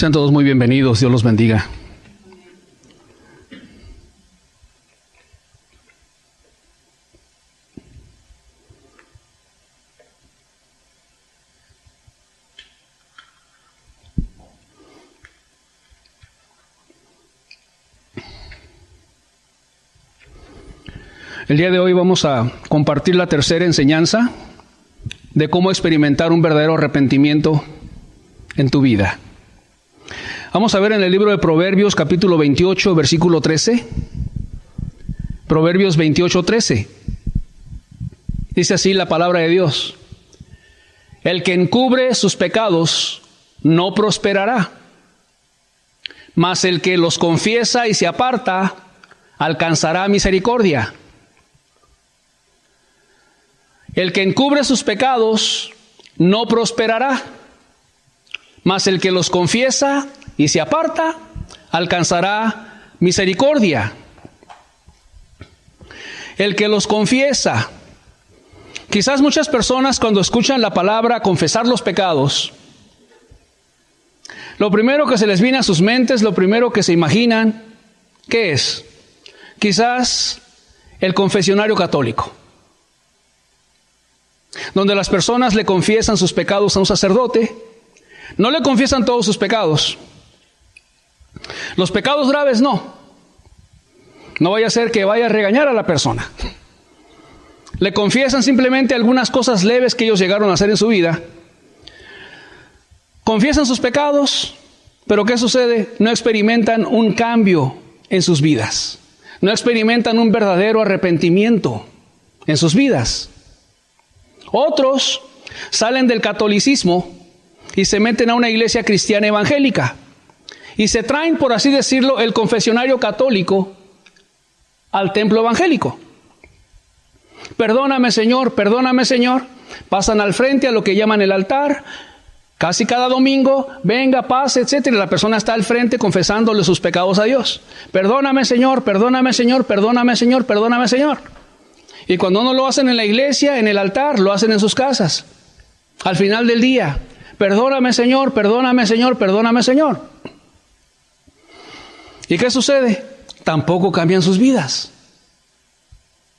Sean todos muy bienvenidos, Dios los bendiga. El día de hoy vamos a compartir la tercera enseñanza de cómo experimentar un verdadero arrepentimiento en tu vida. Vamos a ver en el libro de Proverbios, capítulo 28, versículo 13. Proverbios 28, 13. Dice así la palabra de Dios: el que encubre sus pecados no prosperará, mas el que los confiesa y se aparta alcanzará misericordia. El que encubre sus pecados no prosperará, mas el que los confiesa y se aparta alcanzará misericordia. El que los confiesa. Quizás muchas personas, cuando escuchan la palabra confesar los pecados, lo primero que se les viene a sus mentes, lo primero que se imaginan, ¿qué es? Quizás el confesionario católico, donde las personas le confiesan sus pecados a un sacerdote. No le confiesan todos sus pecados. Los pecados graves no. No vaya a ser que vaya a regañar a la persona. Le confiesan simplemente algunas cosas leves que ellos llegaron a hacer en su vida. Confiesan sus pecados, pero ¿qué sucede? No experimentan un cambio en sus vidas. No experimentan un verdadero arrepentimiento en sus vidas. Otros salen del catolicismo y se meten a una iglesia cristiana evangélica y se traen, por así decirlo, el confesionario católico al templo evangélico. Perdóname, Señor, perdóname, Señor. Pasan al frente a lo que llaman el altar, casi cada domingo, venga, pase, etcétera. La persona está al frente confesándole sus pecados a Dios. Perdóname, Señor, perdóname, Señor, perdóname, Señor, perdóname, Señor. Y cuando no lo hacen en la iglesia, en el altar, lo hacen en sus casas. Al final del día, perdóname, Señor, perdóname, Señor, perdóname, Señor. ¿Y qué sucede? Tampoco cambian sus vidas.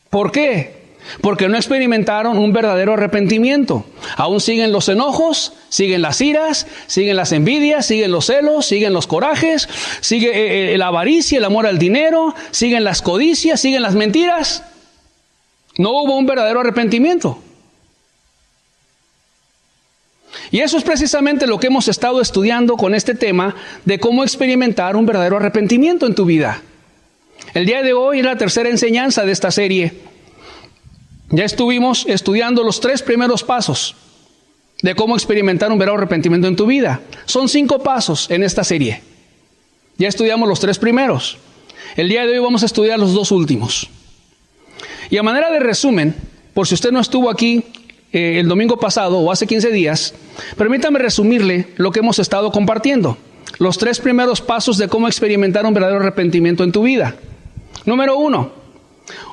¿Por qué? Porque no experimentaron un verdadero arrepentimiento. Aún siguen los enojos, siguen las iras, siguen las envidias, siguen los celos, siguen los corajes, sigue la avaricia, el amor al dinero, siguen las codicias, siguen las mentiras. No hubo un verdadero arrepentimiento. Y eso es precisamente lo que hemos estado estudiando con este tema de cómo experimentar un verdadero arrepentimiento en tu vida. El día de hoy es la tercera enseñanza de esta serie. Ya estuvimos estudiando los 3 primeros pasos de cómo experimentar un verdadero arrepentimiento en tu vida. Son 5 pasos en esta serie. Ya estudiamos los 3 primeros. El día de hoy vamos a estudiar los 2 últimos. Y a manera de resumen, por si usted no estuvo aquí el domingo pasado o hace 15 días, permítame resumirle lo que hemos estado compartiendo. Los 3 primeros pasos de cómo experimentar un verdadero arrepentimiento en tu vida. Número 1,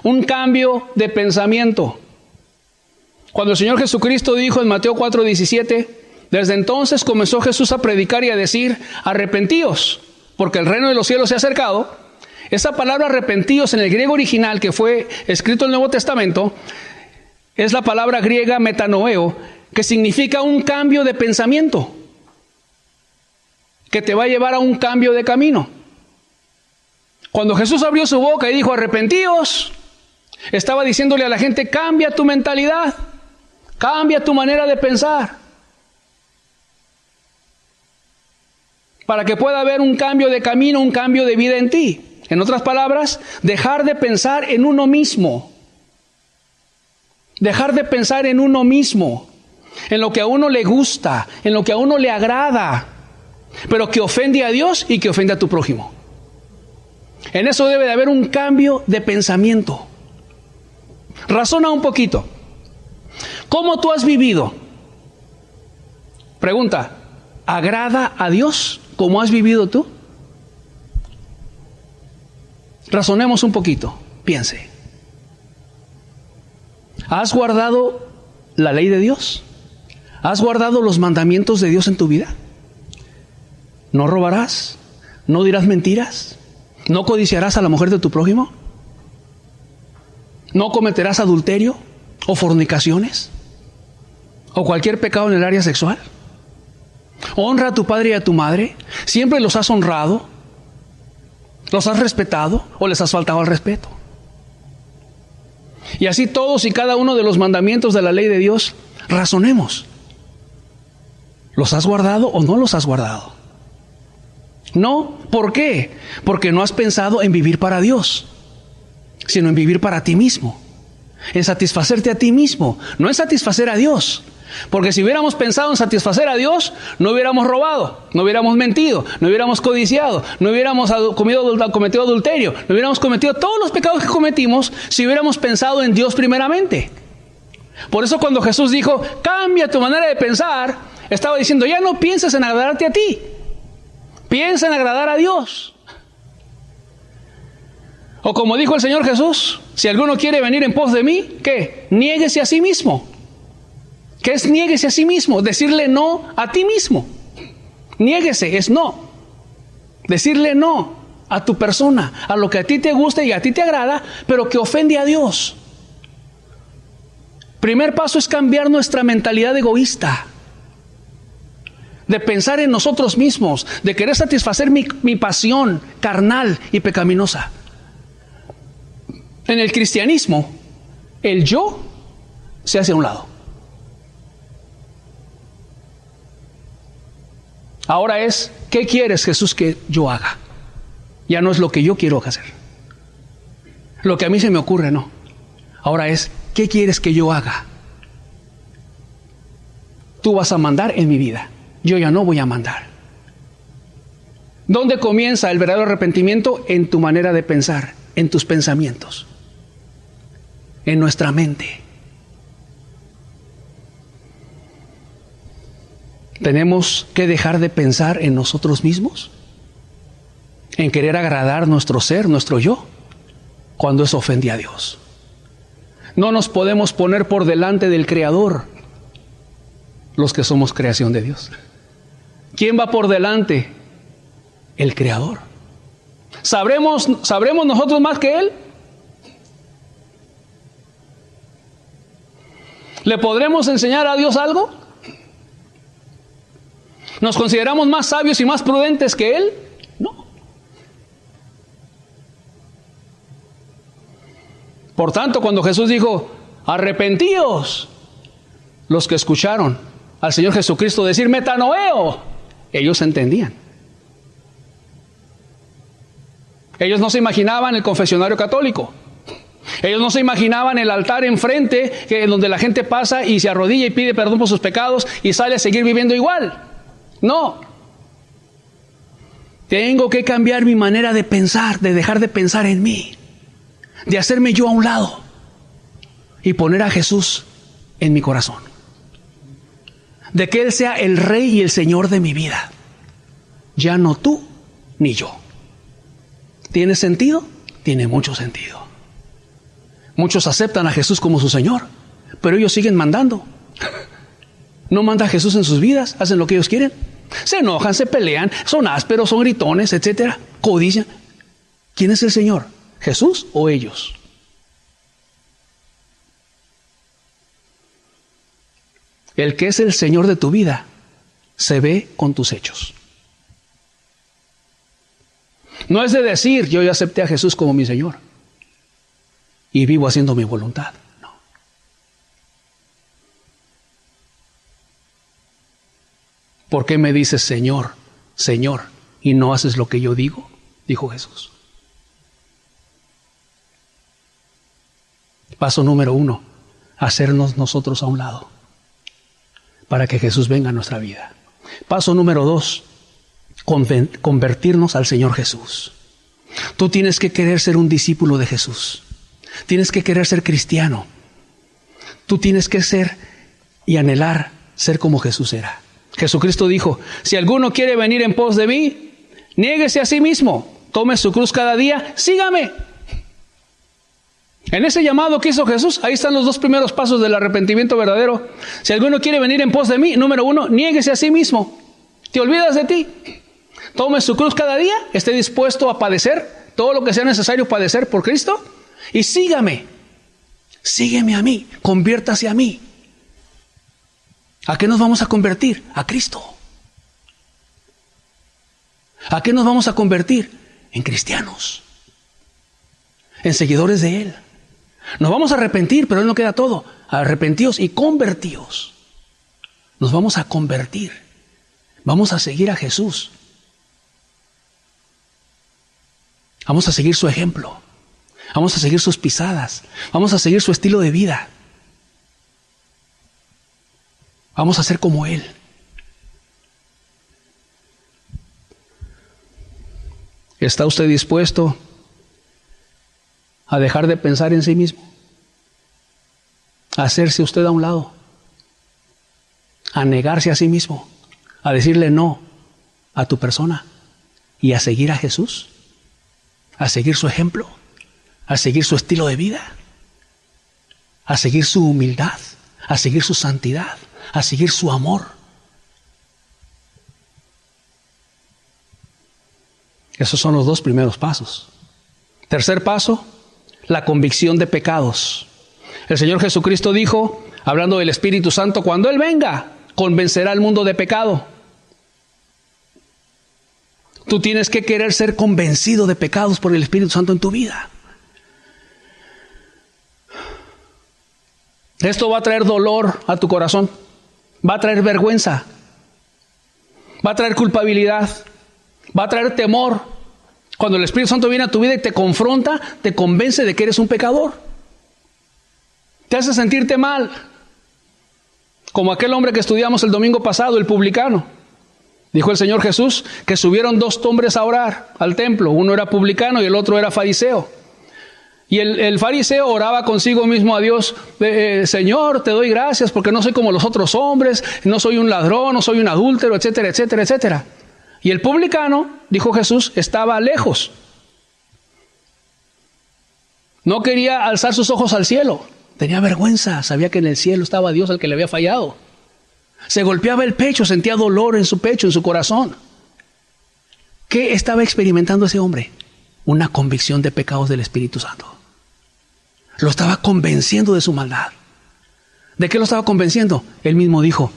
un cambio de pensamiento. Cuando el Señor Jesucristo dijo en Mateo 4:17, desde entonces comenzó Jesús a predicar y a decir, arrepentíos, porque el reino de los cielos se ha acercado. Esa palabra arrepentíos en el griego original que fue escrito en el Nuevo Testamento es la palabra griega metanoeo, que significa un cambio de pensamiento, que te va a llevar a un cambio de camino. Cuando Jesús abrió su boca y dijo arrepentíos, estaba diciéndole a la gente, cambia tu mentalidad, cambia tu manera de pensar, para que pueda haber un cambio de camino, un cambio de vida en ti. En otras palabras, dejar de pensar en uno mismo. Dejar de pensar en uno mismo, en lo que a uno le gusta, en lo que a uno le agrada, pero que ofende a Dios y que ofende a tu prójimo. En eso debe de haber un cambio de pensamiento. Razona un poquito. ¿Cómo tú has vivido? Pregunta, ¿agrada a Dios como has vivido tú? Razonemos un poquito, piense. ¿Has guardado la ley de Dios? ¿Has guardado los mandamientos de Dios en tu vida? ¿No robarás? ¿No dirás mentiras? ¿No codiciarás a la mujer de tu prójimo? ¿No cometerás adulterio o fornicaciones? ¿O cualquier pecado en el área sexual? Honra a tu padre y a tu madre. ¿Siempre los has honrado? ¿Los has respetado o les has faltado al respeto? Y así todos y cada uno de los mandamientos de la ley de Dios, razonemos. ¿Los has guardado o no los has guardado? No, ¿por qué? Porque no has pensado en vivir para Dios, sino en vivir para ti mismo, en satisfacerte a ti mismo, no en satisfacer a Dios. Porque si hubiéramos pensado en satisfacer a Dios, no hubiéramos robado, no hubiéramos mentido, no hubiéramos codiciado, no hubiéramos cometido adulterio, no hubiéramos cometido todos los pecados que cometimos si hubiéramos pensado en Dios primeramente. Por eso cuando Jesús dijo, cambia tu manera de pensar, estaba diciendo, ya no pienses en agradarte a ti, piensa en agradar a Dios. O como dijo el Señor Jesús, si alguno quiere venir en pos de mí, ¿qué? Niéguese a sí mismo. ¿Qué es niéguese a sí mismo? Decirle no a ti mismo. Niéguese es no. Decirle no a tu persona, a lo que a ti te gusta y a ti te agrada, pero que ofende a Dios. Primer paso es cambiar nuestra mentalidad egoísta, de pensar en nosotros mismos, de querer satisfacer mi pasión carnal y pecaminosa. En el cristianismo, el yo se hace a un lado. Ahora es, ¿qué quieres, Jesús, que yo haga? Ya no es lo que yo quiero hacer. Lo que a mí se me ocurre, no. Ahora es, ¿qué quieres que yo haga? Tú vas a mandar en mi vida. Yo ya no voy a mandar. ¿Dónde comienza el verdadero arrepentimiento? En tu manera de pensar, en tus pensamientos, en nuestra mente. ¿Tenemos que dejar de pensar en nosotros mismos? ¿En querer agradar nuestro ser, nuestro yo? Cuando eso ofende a Dios. No nos podemos poner por delante del Creador, los que somos creación de Dios. ¿Quién va por delante? El Creador. ¿Sabremos nosotros más que Él? ¿Le podremos enseñar a Dios algo? ¿Nos consideramos más sabios y más prudentes que Él? No. Por tanto, cuando Jesús dijo, arrepentíos, los que escucharon al Señor Jesucristo decir, metanoeo, ellos entendían. Ellos no se imaginaban el confesionario católico. Ellos no se imaginaban el altar enfrente, donde la gente pasa y se arrodilla y pide perdón por sus pecados y sale a seguir viviendo igual. No. Tengo que cambiar mi manera de pensar, de dejar de pensar en mí, de hacerme yo a un lado y poner a Jesús en mi corazón. De que Él sea el Rey y el Señor de mi vida. Ya no tú ni yo. ¿Tiene sentido? Tiene mucho sentido. Muchos aceptan a Jesús como su Señor, pero ellos siguen mandando. No manda Jesús en sus vidas, hacen lo que ellos quieren. Se enojan, se pelean, son ásperos, son gritones, etcétera. Codician. ¿Quién es el Señor? ¿Jesús o ellos? El que es el Señor de tu vida se ve con tus hechos. No es de decir, yo ya acepté a Jesús como mi Señor y vivo haciendo mi voluntad. No. ¿Por qué me dices Señor, Señor, y no haces lo que yo digo? Dijo Jesús. Paso número 1, hacernos nosotros a un lado para que Jesús venga a nuestra vida. Paso número 2, convertirnos al Señor Jesús. Tú tienes que querer ser un discípulo de Jesús. Tienes que querer ser cristiano. Tú tienes que ser y anhelar ser como Jesús era. Jesucristo dijo, si alguno quiere venir en pos de mí, niéguese a sí mismo, tome su cruz cada día, sígame. En ese llamado que hizo Jesús, ahí están los 2 primeros pasos del arrepentimiento verdadero. Si alguno quiere venir en pos de mí, número 1, niéguese a sí mismo. Te olvidas de ti. tome su cruz cada día, esté dispuesto a padecer todo lo que sea necesario padecer por Cristo y sígame. Sígueme a mí, conviértase a mí. ¿A qué nos vamos a convertir? A Cristo. ¿A qué nos vamos a convertir? En cristianos, en seguidores de Él. Nos vamos a arrepentir, pero Él no queda todo. Arrepentidos y convertidos. Nos vamos a convertir. Vamos a seguir a Jesús. Vamos a seguir su ejemplo. Vamos a seguir sus pisadas. Vamos a seguir su estilo de vida. Vamos a ser como Él. ¿Está usted dispuesto a dejar de pensar en sí mismo? A hacerse usted a un lado. A negarse a sí mismo. A decirle no a tu persona. Y a seguir a Jesús. A seguir su ejemplo. A seguir su estilo de vida. A seguir su humildad. A seguir su santidad. A seguir su amor. Esos son los dos primeros pasos. Tercer paso, la convicción de pecados. El Señor Jesucristo dijo, hablando del Espíritu Santo, cuando Él venga, convencerá al mundo de pecado. Tú tienes que querer ser convencido de pecados por el Espíritu Santo en tu vida. Esto va a traer dolor a tu corazón. Va a traer vergüenza. Va a traer culpabilidad. Va a traer temor. Cuando el Espíritu Santo viene a tu vida y te confronta, te convence de que eres un pecador. Te hace sentirte mal. Como aquel hombre que estudiamos el domingo pasado, el publicano. Dijo el Señor Jesús que subieron 2 hombres a orar al templo. Uno era publicano y el otro era fariseo. Y el fariseo oraba consigo mismo a Dios, Señor, te doy gracias porque no soy como los otros hombres, no soy un ladrón, no soy un adúltero, etcétera, etcétera, etcétera. Y el publicano, dijo Jesús, estaba lejos. No quería alzar sus ojos al cielo. Tenía vergüenza, sabía que en el cielo estaba Dios al que le había fallado. Se golpeaba el pecho, sentía dolor en su pecho, en su corazón. ¿Qué estaba experimentando ese hombre? Una convicción de pecados del Espíritu Santo. Lo estaba convenciendo de su maldad. ¿De qué lo estaba convenciendo? Él mismo dijo,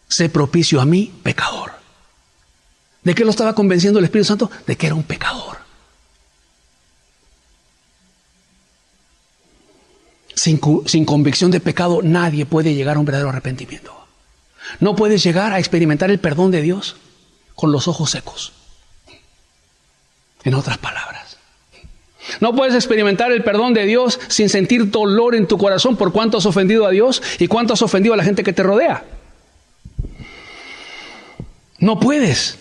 sé propicio a mí, pecador. ¿De qué lo estaba convenciendo el Espíritu Santo? De que era un pecador. Sin convicción de pecado, nadie puede llegar a un verdadero arrepentimiento. No puedes llegar a experimentar el perdón de Dios con los ojos secos. En otras palabras, no puedes experimentar el perdón de Dios sin sentir dolor en tu corazón por cuánto has ofendido a Dios y cuánto has ofendido a la gente que te rodea. No puedes.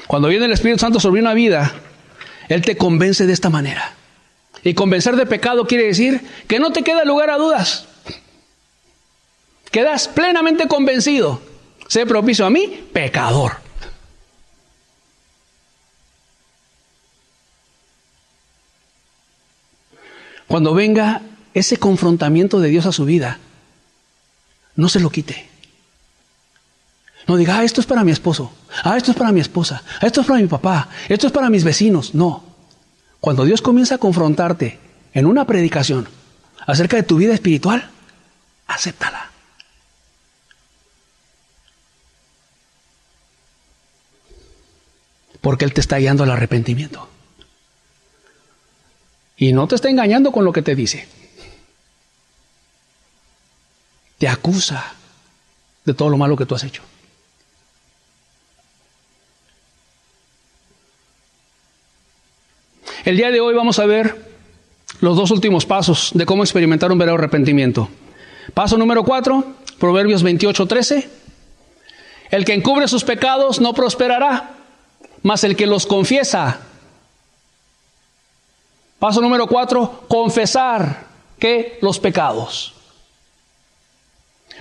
Cuando viene el Espíritu Santo sobre una vida, Él te convence de esta manera. Y convencer de pecado quiere decir que no te queda lugar a dudas. Quedas plenamente convencido. Sé propicio a mí, pecador. Cuando venga ese confrontamiento de Dios a su vida, no se lo quite. No diga, esto es para mi esposo, esto es para mi esposa, esto es para mi papá, esto es para mis vecinos. No. Cuando Dios comienza a confrontarte en una predicación acerca de tu vida espiritual, acéptala. Porque Él te está guiando al arrepentimiento. Y no te está engañando con lo que te dice. Te acusa de todo lo malo que tú has hecho. El día de hoy vamos a ver los 2 últimos pasos de cómo experimentar un verdadero arrepentimiento. Paso número 4, Proverbios 28:13. El que encubre sus pecados no prosperará, mas el que los confiesa. Paso número 4, confesar que los pecados.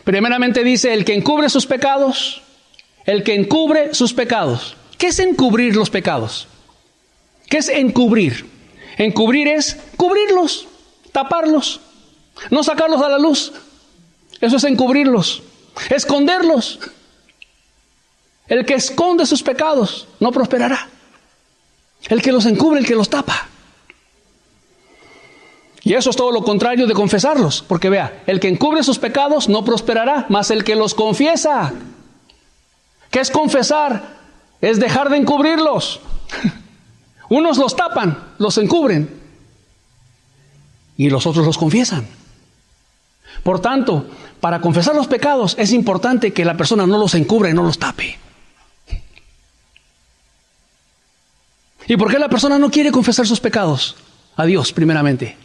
Primeramente dice, el que encubre sus pecados, el que encubre sus pecados. ¿Qué es encubrir los pecados? ¿Qué es encubrir? Encubrir es cubrirlos, taparlos, no sacarlos a la luz. Eso es encubrirlos. esconderlos. El que esconde sus pecados no prosperará. El que los encubre, el que los tapa. Y eso es todo lo contrario de confesarlos, porque vea, el que encubre sus pecados no prosperará, mas el que los confiesa. ¿Qué es confesar? Es dejar de encubrirlos. Unos los tapan, los encubren, y los otros los confiesan. Por tanto, para confesar los pecados es importante que la persona no los encubra y no los tape. ¿Y por qué la persona no quiere confesar sus pecados a Dios primeramente?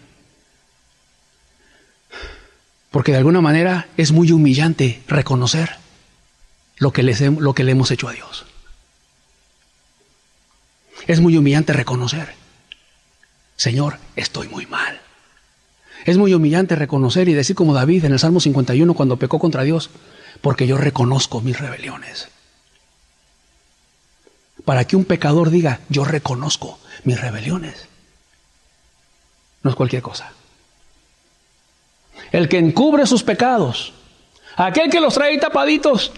Porque de alguna manera es muy humillante reconocer lo que le hemos hecho a Dios. Es muy humillante reconocer, Señor, estoy muy mal. Es muy humillante reconocer y decir como David en el Salmo 51 cuando pecó contra Dios, porque yo reconozco mis rebeliones. Para que un pecador diga, yo reconozco mis rebeliones, no es cualquier cosa. El que encubre sus pecados, aquel que los trae tapaditos,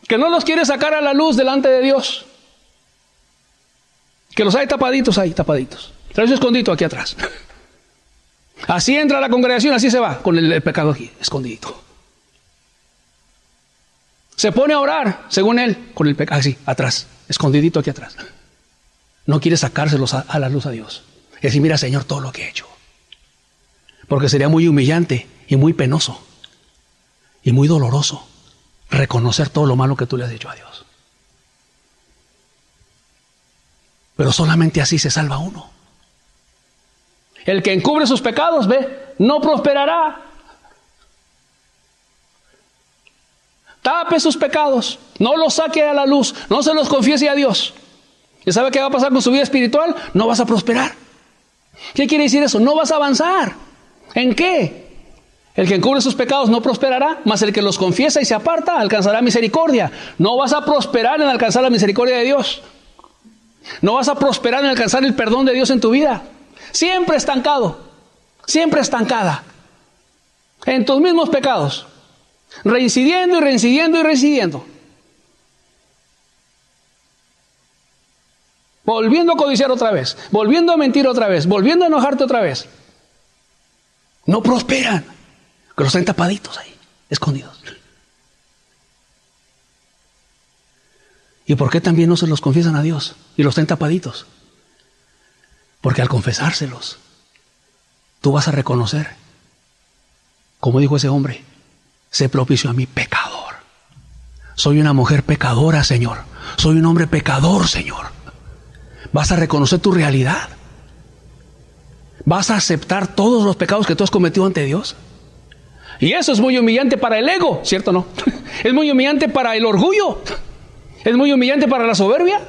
que no los quiere sacar a la luz delante de Dios, que los hay tapaditos ahí, tapaditos. Trae su escondito aquí atrás. Así entra a la congregación, así se va, con el pecado aquí, escondidito. Se pone a orar, según él, con el pecado así, atrás, escondidito aquí atrás. No quiere sacárselos a la luz a Dios. Y decir, mira, Señor, todo lo que he hecho. Porque sería muy humillante y muy penoso y muy doloroso reconocer todo lo malo que tú le has hecho a Dios. Pero solamente así se salva uno. El que encubre sus pecados, ve, no prosperará. Tape sus pecados, no los saque a la luz, no se los confiese a Dios. ¿Y sabe qué va a pasar con su vida espiritual? No vas a prosperar. ¿Qué quiere decir eso? No vas a avanzar. ¿En qué? El que encubre sus pecados no prosperará, mas el que los confiesa y se aparta alcanzará misericordia. No vas a prosperar en alcanzar la misericordia de Dios. No vas a prosperar en alcanzar el perdón de Dios en tu vida. Siempre estancado, siempre estancada en tus mismos pecados, reincidiendo y reincidiendo y reincidiendo, volviendo a codiciar otra vez, volviendo a mentir otra vez, volviendo a enojarte otra vez. No prosperan, que los traen tapaditos ahí, escondidos. ¿Y por qué también no se los confiesan a Dios y los traen tapaditos? Porque al confesárselos, tú vas a reconocer, como dijo ese hombre, sé propicio a mí, pecador. Soy una mujer pecadora, Señor. Soy un hombre pecador, Señor. Vas a reconocer tu realidad. Vas a aceptar todos los pecados que tú has cometido ante Dios. Y eso es muy humillante para el ego, ¿cierto o no? Es muy humillante para el orgullo. Es muy humillante para la soberbia.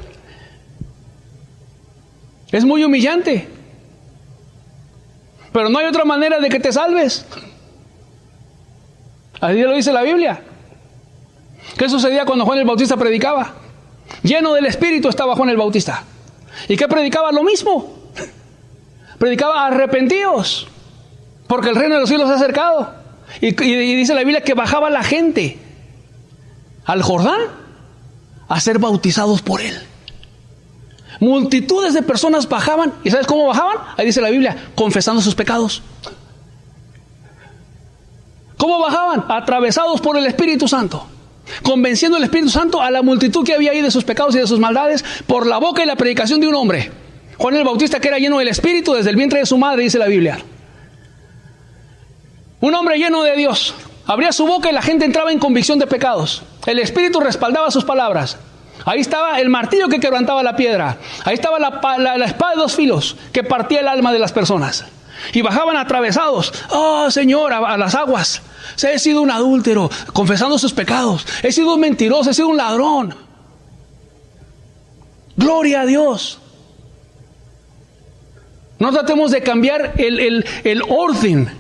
Es muy humillante. Pero no hay otra manera de que te salves. Así lo dice la Biblia. ¿Qué sucedía cuando Juan el Bautista predicaba? Lleno del Espíritu estaba Juan el Bautista. ¿Y qué predicaba? Lo mismo. Predicaba, arrepentíos, porque el reino de los cielos se ha acercado. Y dice la Biblia que bajaba la gente al Jordán a ser bautizados por él. Multitudes de personas bajaban. ¿Y sabes cómo bajaban? Ahí dice la Biblia, confesando sus pecados. ¿Cómo bajaban? Atravesados por el Espíritu Santo, convenciendo el Espíritu Santo a la multitud que había ahí de sus pecados y de sus maldades por la boca y la predicación de un hombre, Juan el Bautista, que era lleno del Espíritu desde el vientre de su madre, dice la Biblia. Un hombre lleno de Dios. Abría su boca y la gente entraba en convicción de pecados. El Espíritu respaldaba sus palabras. Ahí estaba el martillo que quebrantaba la piedra. Ahí estaba la espada de dos filos que partía el alma de las personas. Y bajaban atravesados. Oh, Señor, a las aguas. He sido un adúltero, confesando sus pecados. He sido un mentiroso, he sido un ladrón. Gloria a Dios. No tratemos de cambiar el orden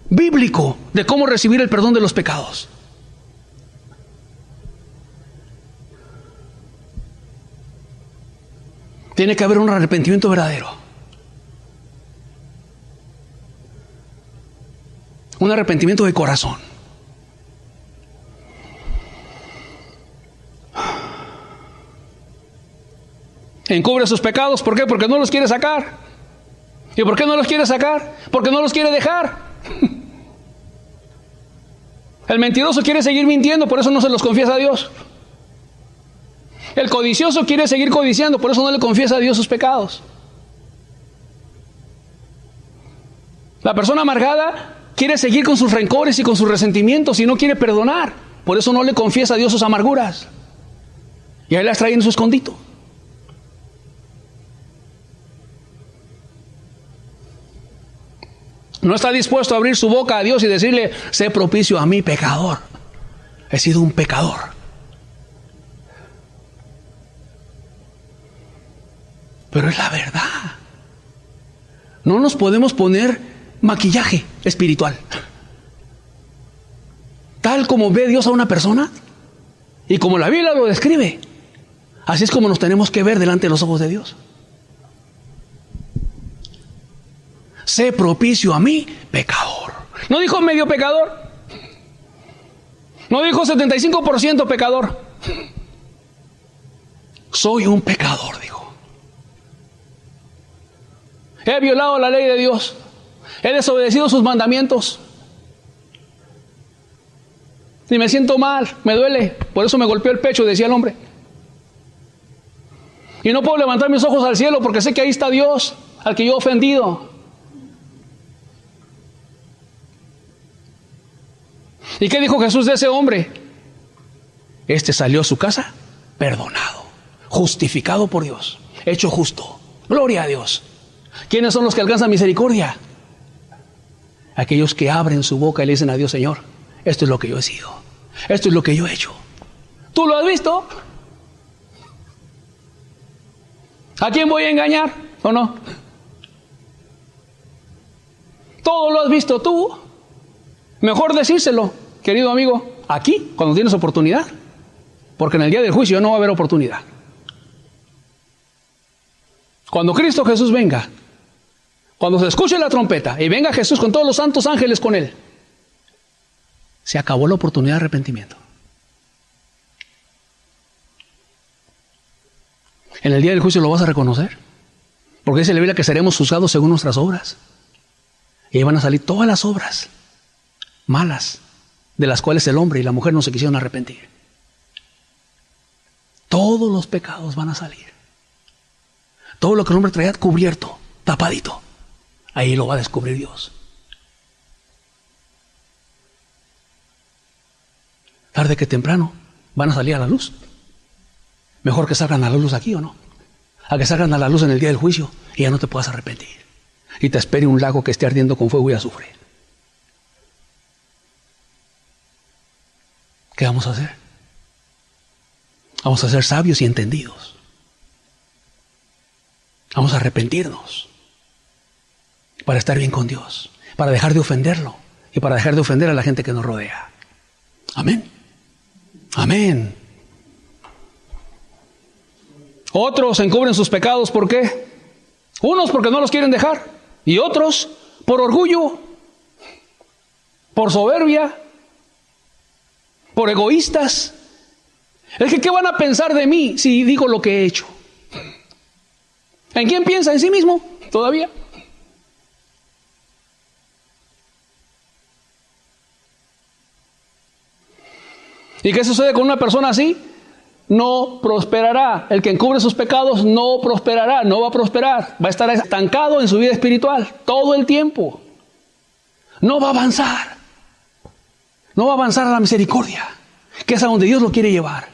bíblico de cómo recibir el perdón de los pecados. Tiene que haber un arrepentimiento verdadero. Un arrepentimiento de corazón. Encubre sus pecados. ¿Por qué? Porque no los quiere sacar. ¿Y por qué no los quiere sacar? Porque no los quiere dejar. El mentiroso quiere seguir mintiendo, por eso no se los confiesa a Dios. El codicioso quiere seguir codiciando, por eso no le confiesa a Dios sus pecados. La persona amargada quiere seguir con sus rencores y con sus resentimientos y no quiere perdonar, por eso no le confiesa a Dios sus amarguras. Y ahí las trae en su escondito. No está dispuesto a abrir su boca a Dios y decirle: sé propicio a mí, pecador. He sido un pecador. Pero es la verdad. No nos podemos poner maquillaje espiritual. Tal como ve Dios a una persona y como la Biblia lo describe, así es como nos tenemos que ver delante de los ojos de Dios. Sé propicio a mí, pecador. No dijo medio pecador. No dijo 75% pecador. Soy un pecador, dijo. He violado la ley de Dios. He desobedecido sus mandamientos. Y me siento mal, me duele. Por eso me golpeó el pecho, decía el hombre. Y no puedo levantar mis ojos al cielo porque sé que ahí está Dios, al que yo he ofendido. ¿Y qué dijo Jesús de ese hombre? Este salió a su casa perdonado, justificado por Dios, hecho justo. Gloria a Dios. ¿Quiénes son los que alcanzan misericordia? Aquellos que abren su boca y le dicen a Dios: Señor, esto es lo que yo he sido, esto es lo que yo he hecho. ¿Tú lo has visto? ¿A quién voy a engañar o no? Todo lo has visto tú. Mejor decírselo, querido amigo, aquí, cuando tienes oportunidad, porque en el día del juicio no va a haber oportunidad. Cuando Cristo Jesús venga, cuando se escuche la trompeta y venga Jesús con todos los santos ángeles con él, se acabó la oportunidad de arrepentimiento. En el día del juicio lo vas a reconocer, porque dice la Biblia que seremos juzgados según nuestras obras, y ahí van a salir todas las obras malas de las cuales el hombre y la mujer no se quisieron arrepentir. Todos los pecados van a salir. Todo lo que el hombre traía cubierto, tapadito, ahí lo va a descubrir Dios. Tarde que temprano van a salir a la luz. Mejor que salgan a la luz aquí, ¿o no? A que salgan a la luz en el día del juicio y ya no te puedas arrepentir y te espere un lago que esté ardiendo con fuego y azufre. ¿Qué vamos a hacer? Vamos a ser sabios y entendidos. Vamos a arrepentirnos para estar bien con Dios, para dejar de ofenderlo y para dejar de ofender a la gente que nos rodea. Amén. Amén. Otros encubren sus pecados, ¿por qué? Unos porque no los quieren dejar y otros por orgullo, por soberbia, por egoístas. Es que ¿qué van a pensar de mí si digo lo que he hecho? ¿En quién piensa? ¿En sí mismo? ¿Todavía? ¿Y qué sucede con una persona así? No prosperará. El que encubre sus pecados no prosperará, no va a prosperar. Va a estar estancado en su vida espiritual todo el tiempo. No va a avanzar. No va a avanzar a la misericordia, que es a donde Dios lo quiere llevar.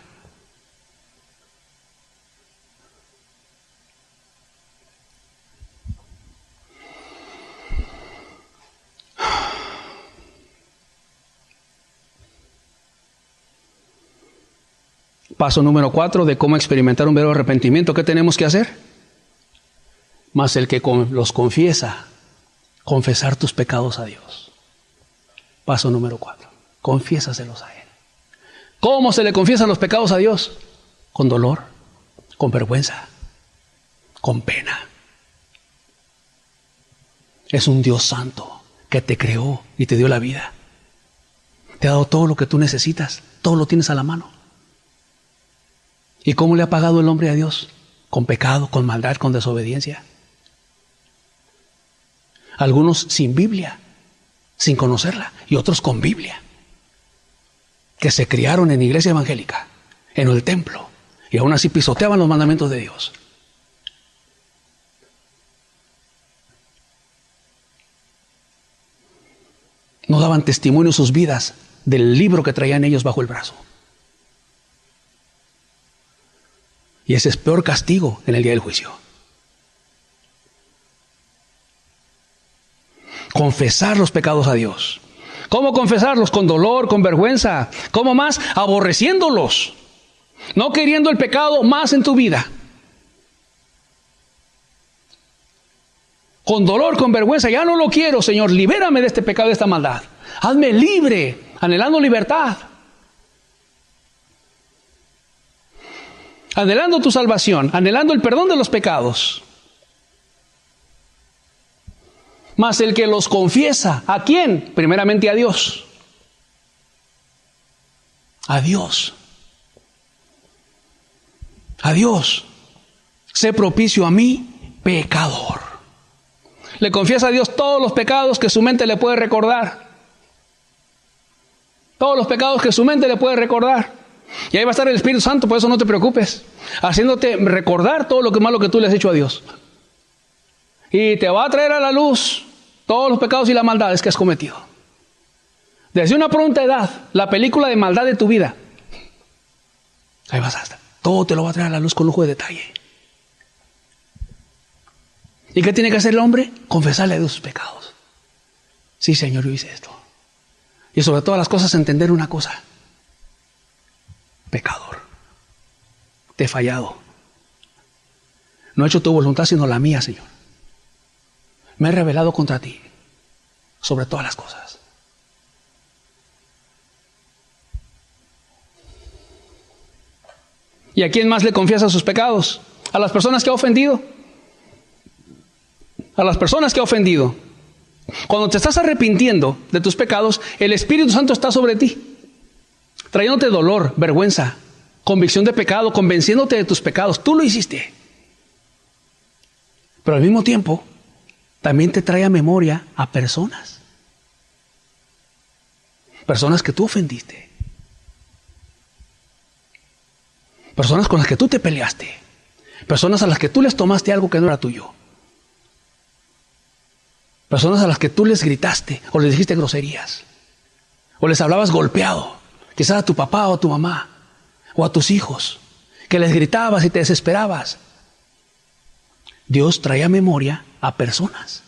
Paso número 4 de cómo experimentar un verdadero arrepentimiento. ¿Qué tenemos que hacer? Mas el que los confiesa, confesar tus pecados a Dios. Paso número 4. Confiésaselos a Él. ¿Cómo se le confiesan los pecados a Dios? Con dolor, con vergüenza, con pena. Es un Dios santo que te creó y te dio la vida. Te ha dado todo lo que tú necesitas. Todo lo tienes a la mano. ¿Y cómo le ha pagado el hombre a Dios? con pecado, con maldad, con desobediencia. Algunos sin Biblia, sin conocerla, y otros con Biblia, que se criaron en iglesia evangélica, en el templo, y aún así pisoteaban los mandamientos de Dios. No daban testimonio sus vidas del libro que traían ellos bajo el brazo. Y ese es peor castigo en el día del juicio. Confesar los pecados a Dios. ¿Cómo confesarlos? Con dolor, con vergüenza. ¿Cómo más? Aborreciéndolos. No queriendo el pecado más en tu vida. Con dolor, con vergüenza. Ya no lo quiero, Señor. Libérame de este pecado, de esta maldad. Hazme libre, anhelando libertad. Anhelando tu salvación, anhelando el perdón de los pecados. Mas el que los confiesa, ¿a quién? Primeramente a Dios. A Dios. A Dios. Sé propicio a mí, pecador. Le confiesa a Dios todos los pecados que su mente le puede recordar. Todos los pecados que su mente le puede recordar. Y ahí va a estar el Espíritu Santo, por eso no te preocupes. Haciéndote recordar todo lo que malo que tú le has hecho a Dios. Y te va a traer a la luz todos los pecados y las maldades que has cometido. Desde una pronta edad, la película de maldad de tu vida. Ahí vas a estar. Todo te lo va a traer a la luz con lujo de detalle. ¿Y qué tiene que hacer el hombre? Confesarle a Dios sus pecados. Sí, Señor, yo hice esto. Y sobre todas las cosas entender una cosa. Pecador. Te he fallado. No he hecho tu voluntad sino la mía, Señor. Me he rebelado contra ti. Sobre todas las cosas. ¿Y a quién más le confiesa sus pecados? A las personas que ha ofendido. A las personas que ha ofendido. Cuando te estás arrepintiendo de tus pecados, el Espíritu Santo está sobre ti, trayéndote dolor, vergüenza, convicción de pecado, convenciéndote de tus pecados. Tú lo hiciste. Pero al mismo tiempo, también te trae a memoria a personas. Personas que tú ofendiste. Personas con las que tú te peleaste. Personas a las que tú les tomaste algo que no era tuyo. Personas a las que tú les gritaste o les dijiste groserías. O les hablabas golpeado. Quizás a tu papá o a tu mamá. O a tus hijos. Que les gritabas y te desesperabas. Dios traía a memoria a personas.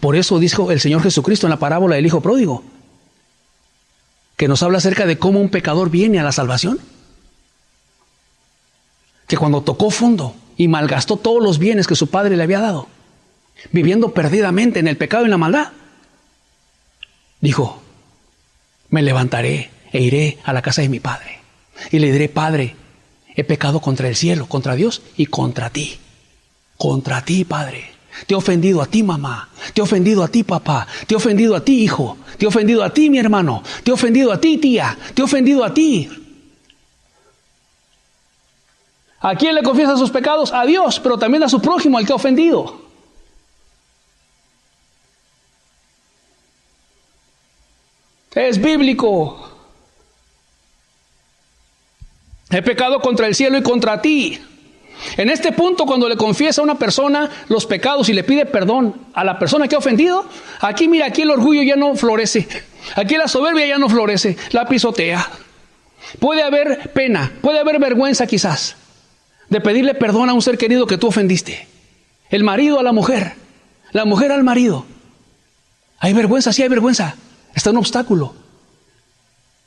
Por eso dijo el Señor Jesucristo en la parábola del Hijo Pródigo. Que nos habla acerca de cómo un pecador viene a la salvación. Que cuando tocó fondo y malgastó todos los bienes que su padre le había dado, viviendo perdidamente en el pecado y en la maldad, dijo, me levantaré e iré a la casa de mi padre. Y le diré, Padre, he pecado contra el cielo, contra Dios y contra ti. Contra ti, Padre. Te he ofendido a ti, mamá. Te he ofendido a ti, papá. Te he ofendido a ti, hijo. Te he ofendido a ti, mi hermano. Te he ofendido a ti, tía. Te he ofendido a ti. ¿A quién le confiesa sus pecados? A Dios, pero también a su prójimo, al que ha ofendido. Es bíblico. He pecado contra el cielo y contra ti. En este punto, cuando le confiesa a una persona los pecados y le pide perdón a la persona que ha ofendido, aquí mira, aquí el orgullo ya no florece. Aquí la soberbia ya no florece, la pisotea. Puede haber pena, puede haber vergüenza quizás de pedirle perdón a un ser querido que tú ofendiste. El marido a la mujer al marido. Hay vergüenza, sí hay vergüenza. Está un obstáculo.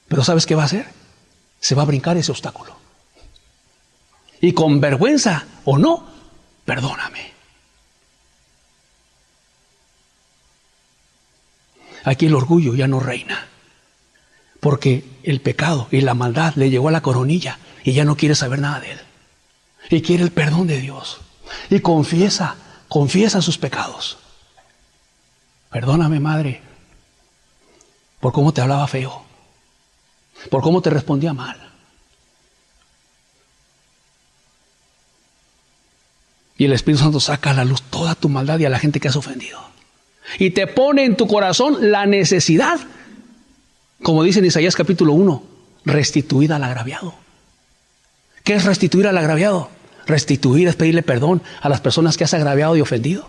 Pero ¿sabes qué va a hacer? Se va a brincar ese obstáculo. Y con vergüenza o no, perdóname. Aquí el orgullo ya no reina. Porque el pecado y la maldad le llegó a la coronilla y ya no quiere saber nada de él. Y quiere el perdón de Dios. Y confiesa sus pecados. Perdóname, madre, por cómo te hablaba feo, por cómo te respondía mal. Y el Espíritu Santo saca a la luz toda tu maldad y a la gente que has ofendido. Y te pone en tu corazón la necesidad, como dice en Isaías capítulo 1, restituir al agraviado. ¿Qué es restituir al agraviado? Restituir es pedirle perdón a las personas que has agraviado y ofendido.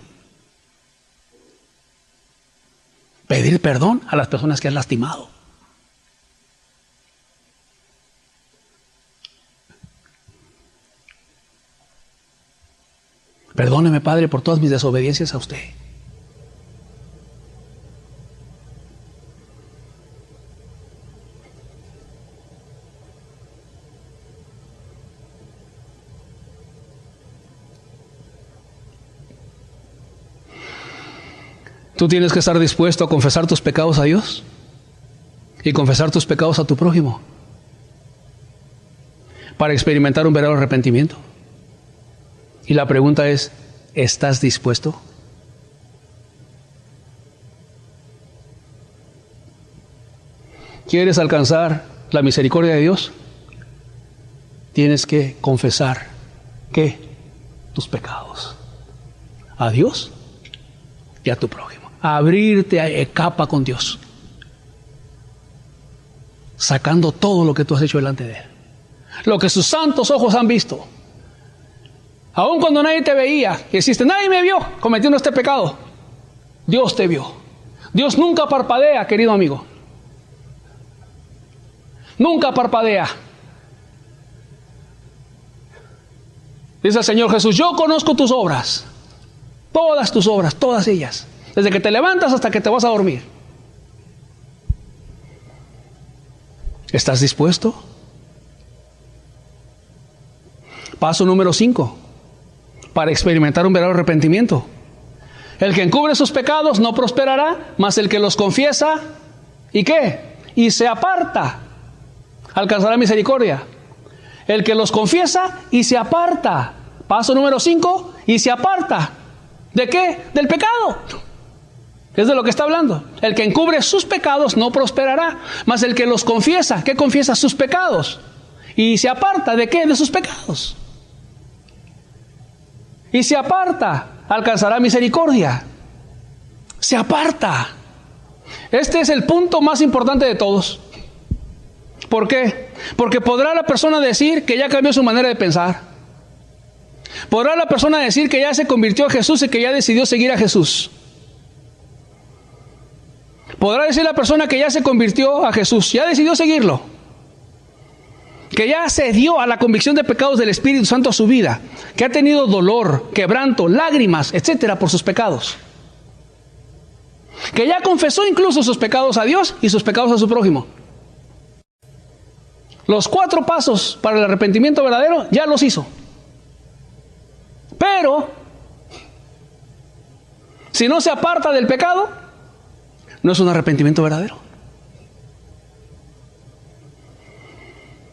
Pedir perdón a las personas que has lastimado. Perdóneme, Padre, por todas mis desobediencias a usted. Tú tienes que estar dispuesto a confesar tus pecados a Dios y confesar tus pecados a tu prójimo para experimentar un verdadero arrepentimiento. Y la pregunta es, ¿estás dispuesto? ¿Quieres alcanzar la misericordia de Dios? Tienes que confesar, ¿qué? Tus pecados a Dios y a tu prójimo. Abrirte a capa con Dios, sacando todo lo que tú has hecho delante de Él, lo que sus santos ojos han visto. Aun cuando nadie te veía, y deciste, nadie me vio cometiendo este pecado, Dios te vio. Dios nunca parpadea, querido amigo. Nunca parpadea. Dice el Señor Jesús, yo conozco tus obras, todas ellas, desde que te levantas hasta que te vas a dormir. ¿Estás dispuesto? Paso número 5. Para experimentar un verdadero arrepentimiento. El que encubre sus pecados no prosperará, mas el que los confiesa, ¿y qué? Y se aparta, alcanzará misericordia. El que los confiesa y se aparta. Paso número 5, y se aparta. ¿De qué? Del pecado. Es de lo que está hablando. El que encubre sus pecados no prosperará, mas el que los confiesa, ¿qué confiesa? Sus pecados. Y se aparta, ¿de qué? De sus pecados. Y se aparta, alcanzará misericordia. Se aparta. Este es el punto más importante de todos. ¿Por qué? Porque podrá la persona decir que ya cambió su manera de pensar. Podrá la persona decir que ya se convirtió a Jesús y que ya decidió seguir a Jesús. Podrá decir la persona que ya se convirtió a Jesús, ya decidió seguirlo, que ya se dio a la convicción de pecados del Espíritu Santo a su vida, que ha tenido dolor, quebranto, lágrimas, etcétera, por sus pecados, que ya confesó incluso sus pecados a Dios y sus pecados a su prójimo. Los 4 pasos para el arrepentimiento verdadero ya los hizo. Pero si no se aparta del pecado, no es un arrepentimiento verdadero.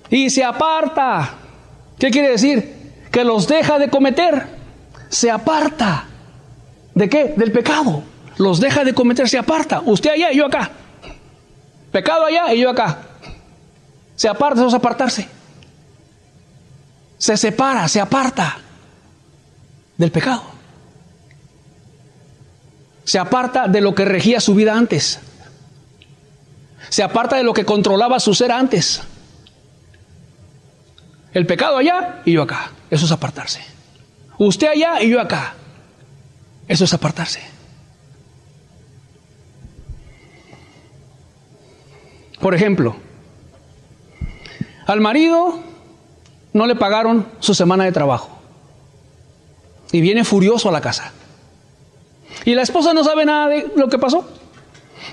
Y se aparta. ¿Qué quiere decir? Que los deja de cometer. Se aparta. ¿De qué? Del pecado. Los deja de cometer, se aparta. Usted allá y yo acá. Pecado allá y yo acá. Se aparta, eso es apartarse. Se separa, se aparta del pecado. Se aparta de lo que regía su vida antes. Se aparta de lo que controlaba su ser antes. El pecado allá y yo acá. Eso es apartarse. Usted allá y yo acá. Eso es apartarse. Por ejemplo, al marido no le pagaron su semana de trabajo y viene furioso a la casa. Y la esposa no sabe nada de lo que pasó.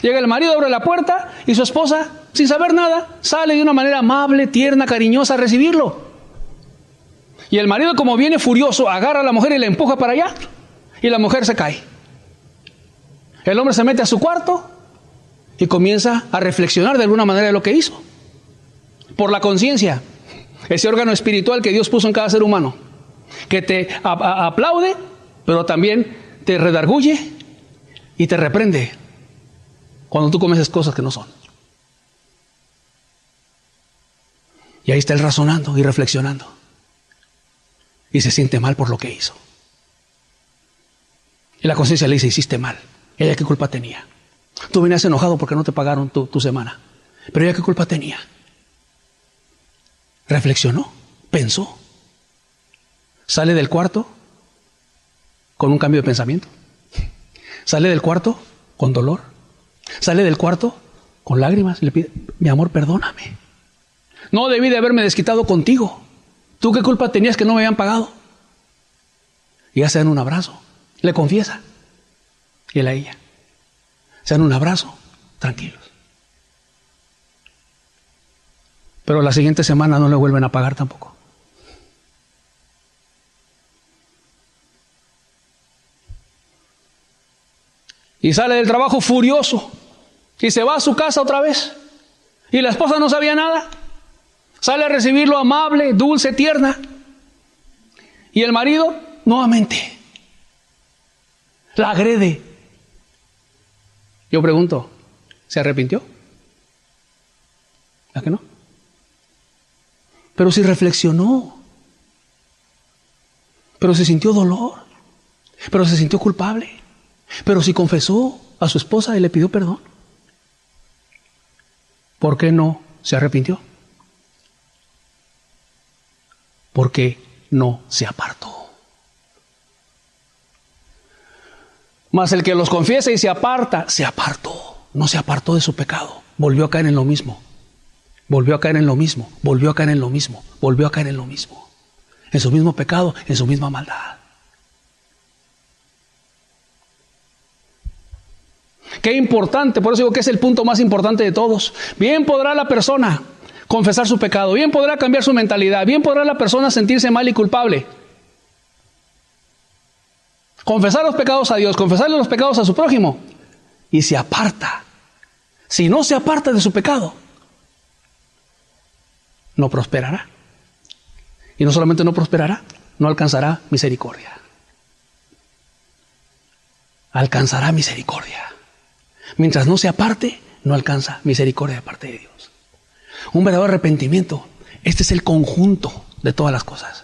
Llega el marido, abre la puerta y su esposa, sin saber nada, sale de una manera amable, tierna, cariñosa a recibirlo. Y el marido, como viene furioso, agarra a la mujer y la empuja para allá y la mujer se cae. El hombre se mete a su cuarto y comienza a reflexionar de alguna manera de lo que hizo. Por la conciencia, ese órgano espiritual que Dios puso en cada ser humano, que te aplaude, pero también te redarguye y te reprende cuando tú cometes cosas que no son. Y ahí está él razonando y reflexionando. Y se siente mal por lo que hizo. Y la conciencia le dice, hiciste mal. ¿Ella qué culpa tenía? Tú venías enojado porque no te pagaron tu semana. Pero ella qué culpa tenía. Reflexionó, pensó. Sale del cuarto con un cambio de pensamiento. Sale del cuarto con dolor. Sale del cuarto con lágrimas y le pide, mi amor, perdóname. No debí de haberme desquitado contigo. ¿Tú qué culpa tenías que no me habían pagado? Y ya se dan un abrazo. Le confiesa. Y él a ella. Se dan un abrazo, tranquilos. Pero la siguiente semana no le vuelven a pagar tampoco. Y sale del trabajo furioso. Y se va a su casa otra vez. Y la esposa no sabía nada. Sale a recibirlo amable, dulce, tierna. Y el marido, nuevamente, la agrede. Yo pregunto, ¿se arrepintió? ¿A que no? Pero si reflexionó. Pero si sintió dolor. Pero se sintió culpable. Pero si confesó a su esposa y le pidió perdón. ¿Por qué no se arrepintió? Porque no se apartó. Mas el que los confiesa y se aparta, se apartó. No se apartó de su pecado. Volvió a caer en lo mismo. Volvió a caer en lo mismo. Volvió a caer en lo mismo. Volvió a caer en lo mismo. En su mismo pecado, en su misma maldad. Qué importante, por eso digo que es el punto más importante de todos. Bien podrá la persona confesar su pecado, bien podrá cambiar su mentalidad, bien podrá la persona sentirse mal y culpable. Confesar los pecados a Dios, confesarle los pecados a su prójimo y se aparta. Si no se aparta de su pecado, no prosperará. Y no solamente no prosperará, no alcanzará misericordia. Alcanzará misericordia. Mientras no se aparte, no alcanza misericordia de parte de Dios. Un verdadero arrepentimiento, este es el conjunto de todas las cosas.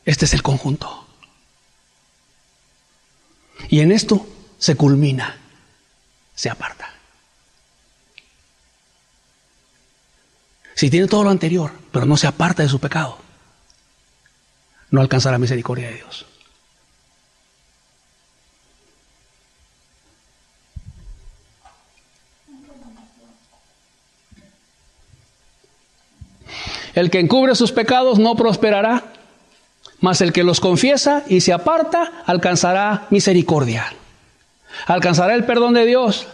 Este es el conjunto. Y en esto se culmina, se aparta. Si tiene todo lo anterior, pero no se aparta de su pecado, no alcanzará misericordia de Dios. El que encubre sus pecados no prosperará, mas el que los confiesa y se aparta alcanzará misericordia. Alcanzará el perdón de Dios,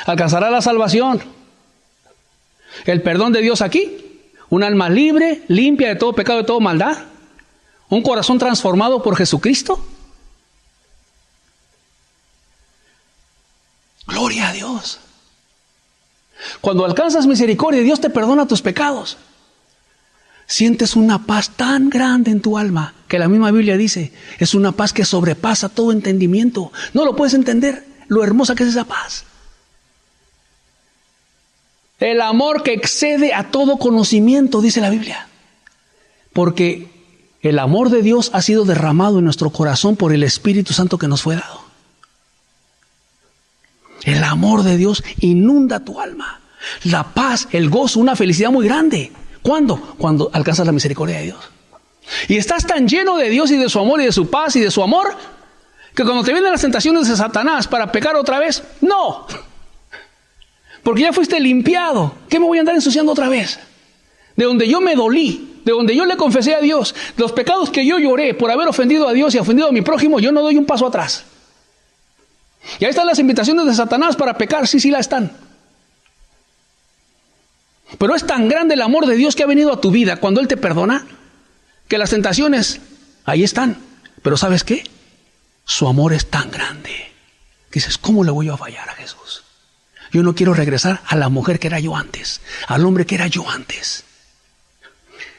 alcanzará la salvación. El perdón de Dios aquí, un alma libre, limpia de todo pecado, de toda maldad, un corazón transformado por Jesucristo. Gloria a Dios. Cuando alcanzas misericordia, Dios te perdona tus pecados. Sientes una paz tan grande en tu alma que la misma Biblia dice, es una paz que sobrepasa todo entendimiento. No lo puedes entender, lo hermosa que es esa paz. El amor que excede a todo conocimiento, dice la Biblia. Porque el amor de Dios ha sido derramado en nuestro corazón por el Espíritu Santo que nos fue dado. El amor de Dios inunda tu alma. La paz, el gozo, una felicidad muy grande. ¿Cuándo? Cuando alcanzas la misericordia de Dios. Y estás tan lleno de Dios y de su amor y de su paz y de su amor, que cuando te vienen las tentaciones de Satanás para pecar otra vez, ¡no! Porque ya fuiste limpiado. ¿Qué me voy a andar ensuciando otra vez? De donde yo me dolí, de donde yo le confesé a Dios, los pecados que yo lloré por haber ofendido a Dios y ofendido a mi prójimo, yo no doy un paso atrás. Y ahí están las invitaciones de Satanás para pecar, sí, la están. Pero es tan grande el amor de Dios que ha venido a tu vida cuando Él te perdona, que las tentaciones ahí están. Pero ¿sabes qué? Su amor es tan grande que dices, ¿cómo le voy a fallar a Jesús? Yo no quiero regresar a la mujer que era yo antes, al hombre que era yo antes.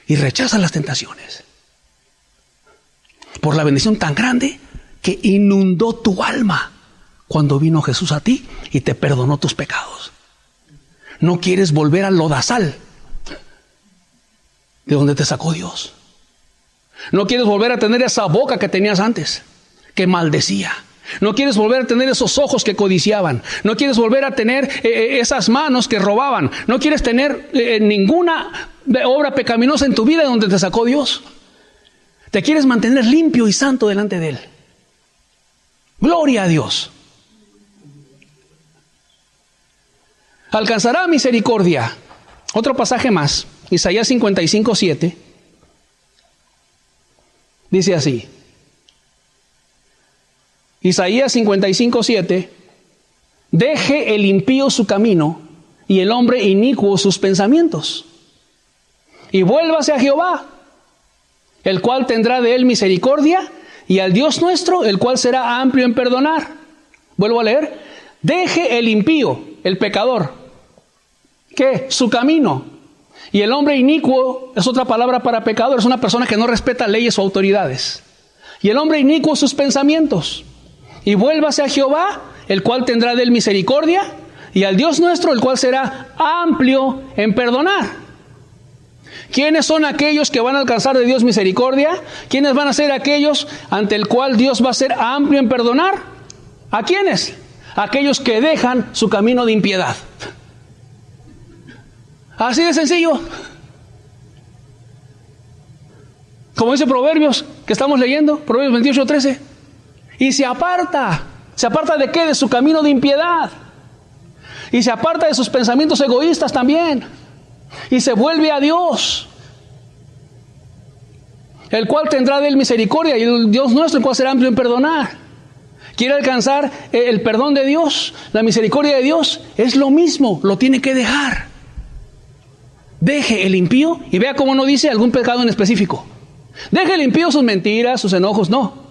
Y rechazas las tentaciones por la bendición tan grande que inundó tu alma cuando vino Jesús a ti y te perdonó tus pecados. No quieres volver al lodazal de donde te sacó Dios. No quieres volver a tener esa boca que tenías antes, que maldecía. No quieres volver a tener esos ojos que codiciaban. No quieres volver a tener esas manos que robaban. No quieres tener ninguna obra pecaminosa en tu vida de donde te sacó Dios. Te quieres mantener limpio y santo delante de Él. Gloria a Dios. Alcanzará misericordia. Otro pasaje más. Isaías 55:7. Dice así. Isaías 55:7. Deje el impío su camino y el hombre inicuo sus pensamientos. Y vuélvase a Jehová, el cual tendrá de él misericordia, y al Dios nuestro, el cual será amplio en perdonar. Vuelvo a leer. Deje el impío, el pecador. ¿Qué? Su camino. Y el hombre inicuo es otra palabra para pecador. Es una persona que no respeta leyes o autoridades. Y el hombre inicuo sus pensamientos. Y vuélvase a Jehová, el cual tendrá de él misericordia, y al Dios nuestro, el cual será amplio en perdonar. ¿Quiénes son aquellos que van a alcanzar de Dios misericordia? ¿Quiénes van a ser aquellos ante el cual Dios va a ser amplio en perdonar? ¿A quiénes? Aquellos que dejan su camino de impiedad. Así de sencillo. Como dice Proverbios, que estamos leyendo, Proverbios 28:13. Y se aparta. ¿Se aparta de qué? De su camino de impiedad. Y se aparta de sus pensamientos egoístas también. Y se vuelve a Dios, el cual tendrá de él misericordia, y el Dios nuestro, el cual será amplio en perdonar. Quiere alcanzar el perdón de Dios, la misericordia de Dios, es lo mismo, lo tiene que dejar. Deje el impío, y vea cómo no dice algún pecado en específico. Deje el impío sus mentiras, sus enojos, no.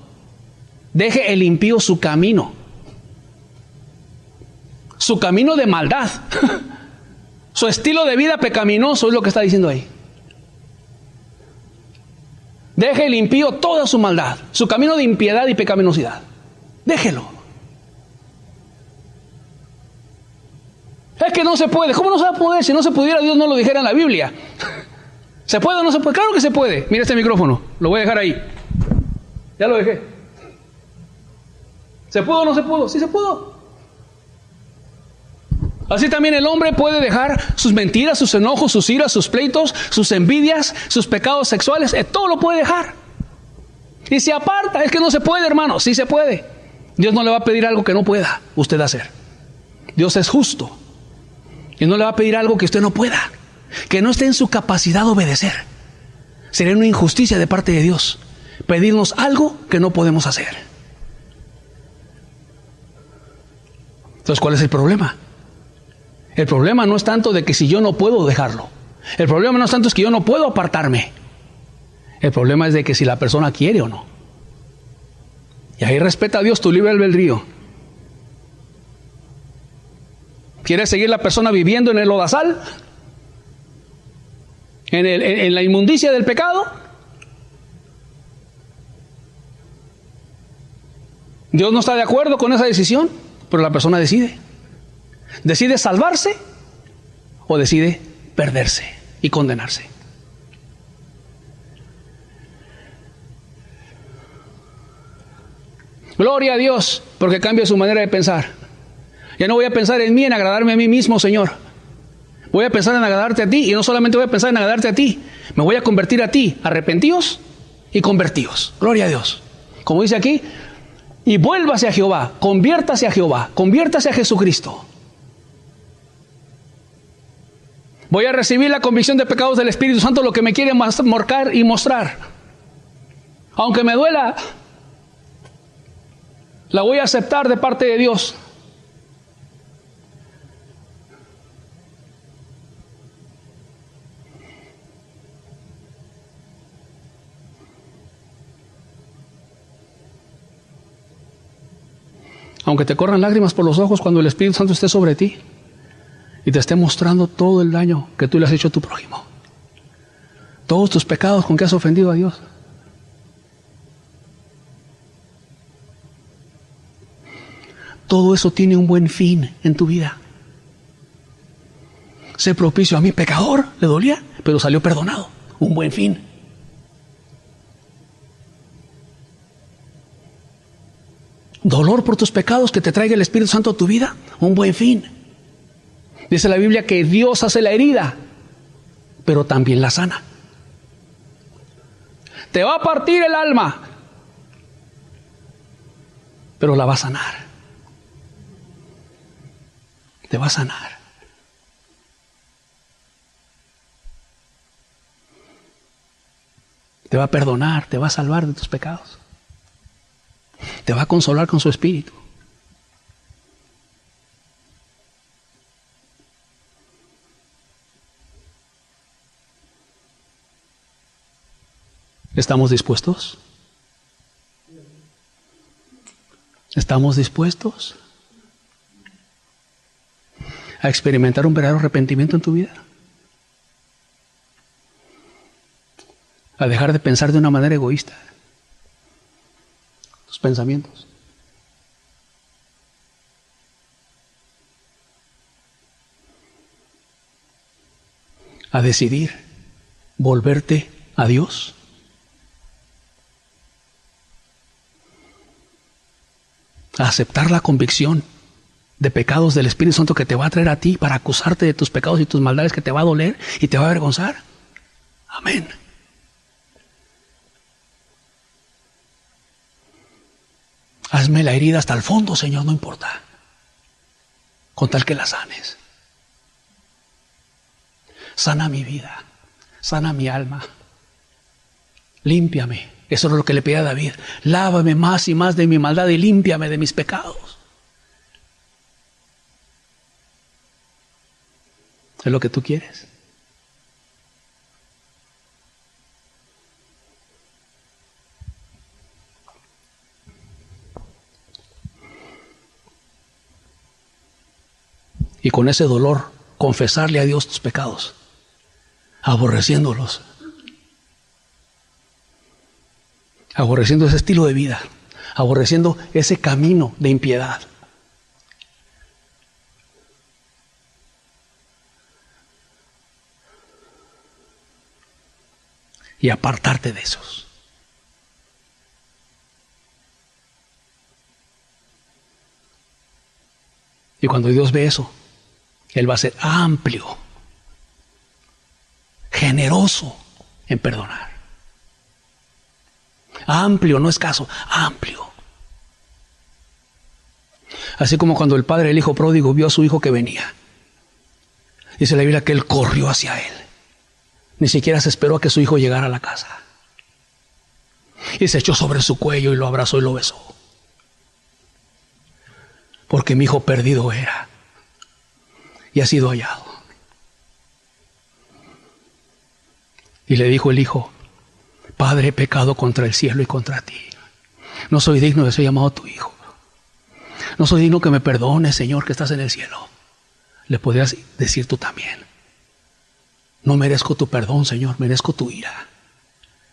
Deje el impío su camino de maldad. Su estilo de vida pecaminoso es lo que está diciendo ahí. Deje el impío toda su maldad, su camino de impiedad y pecaminosidad. Déjelo. Es que no se puede. ¿Cómo no se va a poder? Si no se pudiera, Dios no lo dijera en la Biblia. ¿Se puede o no se puede? Claro que se puede. Mira este micrófono. Lo voy a dejar ahí. Ya lo dejé. ¿Se pudo o no se pudo? Sí se pudo. Así también el hombre puede dejar sus mentiras, sus enojos, sus iras, sus pleitos, sus envidias, sus pecados sexuales, todo lo puede dejar. Y se aparta. Es que no se puede, hermano. Sí se puede. Dios no le va a pedir algo que no pueda usted hacer. Dios es justo. Y no le va a pedir algo que usted no pueda, que no esté en su capacidad de obedecer. Sería una injusticia de parte de Dios pedirnos algo que no podemos hacer. Entonces, ¿cuál es el problema? El problema no es tanto de que si yo no puedo dejarlo. El problema no es tanto es que yo no puedo apartarme. El problema es de que si la persona quiere o no. Y ahí respeta a Dios tu libre albedrío. ¿Quiere seguir la persona viviendo en el lodazal? ¿En la inmundicia del pecado? Dios no está de acuerdo con esa decisión, pero la persona decide. ¿Decide salvarse o decide perderse y condenarse? Gloria a Dios, porque cambia su manera de pensar. Ya no voy a pensar en mí, en agradarme a mí mismo, Señor. Voy a pensar en agradarte a ti, y no solamente voy a pensar en agradarte a ti, me voy a convertir a ti, arrepentíos y convertíos. Gloria a Dios. Como dice aquí, y vuélvase a Jehová, conviértase a Jehová, conviértase a Jesucristo. Voy a recibir la convicción de pecados del Espíritu Santo, lo que me quiere marcar y mostrar. Aunque me duela, la voy a aceptar de parte de Dios. Aunque te corran lágrimas por los ojos cuando el Espíritu Santo esté sobre ti y te esté mostrando todo el daño que tú le has hecho a tu prójimo, todos tus pecados con que has ofendido a Dios. Todo eso tiene un buen fin en tu vida. Sé propicio a mi pecador, le dolía, pero salió perdonado. Un buen fin. dolor por tus pecados que te traiga el Espíritu Santo a tu vida, un buen fin. Dice la Biblia que Dios hace la herida, pero también la sana. Te va a partir el alma, pero la va a sanar. Te va a sanar. Te va a perdonar, te va a salvar de tus pecados. Te va a consolar con su Espíritu. ¿Estamos dispuestos? ¿Estamos dispuestos a experimentar un verdadero arrepentimiento en tu vida? A dejar de pensar de una manera egoísta. Tus pensamientos. A decidir volverte a Dios. A aceptar la convicción de pecados del Espíritu Santo que te va a traer a ti para acusarte de tus pecados y tus maldades, que te va a doler y te va a avergonzar. Amén. Hazme la herida hasta el fondo, Señor, no importa. Con tal que la sanes. Sana mi vida. Sana mi alma. Límpiame. Eso es lo que le pedía a David. Lávame más y más de mi maldad y límpiame de mis pecados. ¿Es lo que tú quieres? Y con ese dolor, confesarle a Dios tus pecados, aborreciéndolos. Aborreciendo ese estilo de vida, aborreciendo ese camino de impiedad. Y apartarte de esos. Y cuando Dios ve eso, Él va a ser amplio, generoso en perdonar. Amplio, no escaso, amplio. Así como cuando el padre del hijo pródigo vio a su hijo que venía. Dice la Biblia que él corrió hacia él. Ni siquiera se esperó a que su hijo llegara a la casa. Y se echó sobre su cuello y lo abrazó y lo besó. Porque mi hijo perdido era y ha sido hallado. Y le dijo el hijo: Padre, he pecado contra el cielo y contra ti. No soy digno de ser llamado tu hijo. No soy digno que me perdones, Señor, que estás en el cielo. Le podrías decir tú también: no merezco tu perdón, Señor, merezco tu ira.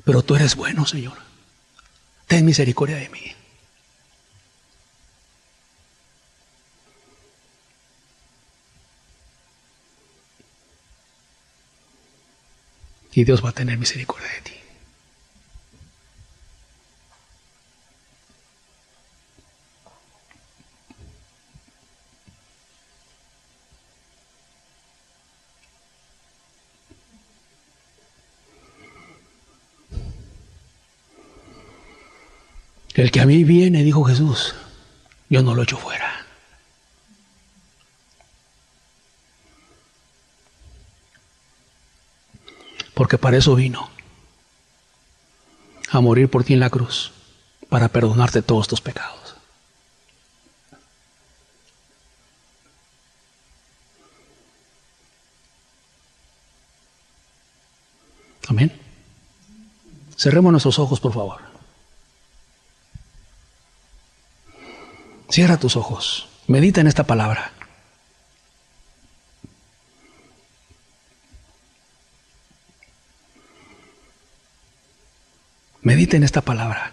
Pero tú eres bueno, Señor. Ten misericordia de mí. Y Dios va a tener misericordia de ti. El que a mí viene, dijo Jesús, yo no lo echo fuera. Porque para eso vino, a morir por ti en la cruz, para perdonarte todos tus pecados. Amén. Cerremos nuestros ojos, por favor. Cierra tus ojos. Medita en esta palabra. Medita en esta palabra.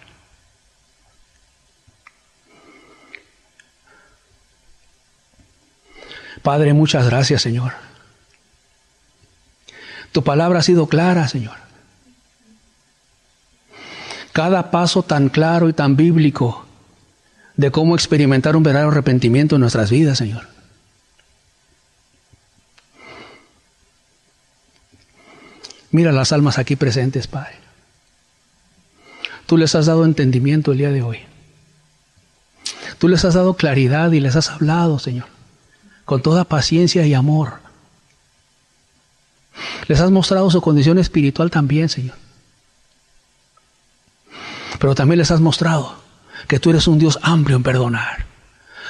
Padre, muchas gracias, Señor. Tu palabra ha sido clara, Señor. Cada paso tan claro y tan bíblico de cómo experimentar un verdadero arrepentimiento en nuestras vidas, Señor. Mira las almas aquí presentes, Padre. Tú les has dado entendimiento el día de hoy. Tú les has dado claridad y les has hablado, Señor, con toda paciencia y amor. Les has mostrado su condición espiritual también, Señor. Pero también les has mostrado que tú eres un Dios amplio en perdonar,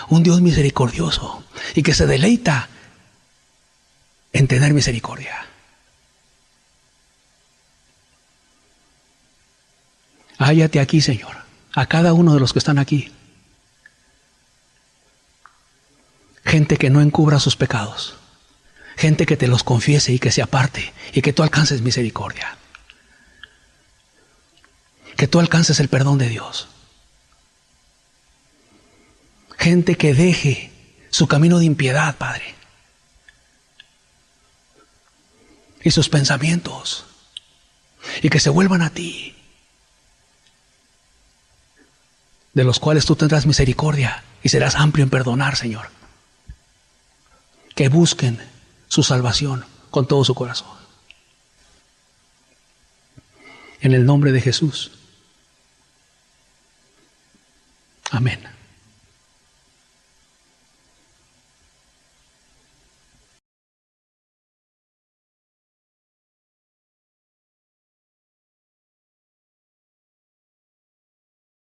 un Dios misericordioso y que se deleita en tener misericordia. Hállate aquí, Señor, a cada uno de los que están aquí. Gente que no encubra sus pecados. Gente que te los confiese y que se aparte y que tú alcances misericordia. Que tú alcances el perdón de Dios. Gente que deje su camino de impiedad, Padre. Y sus pensamientos. Y que se vuelvan a ti. De los cuales tú tendrás misericordia y serás amplio en perdonar, Señor. Que busquen su salvación con todo su corazón. En el nombre de Jesús. Amén.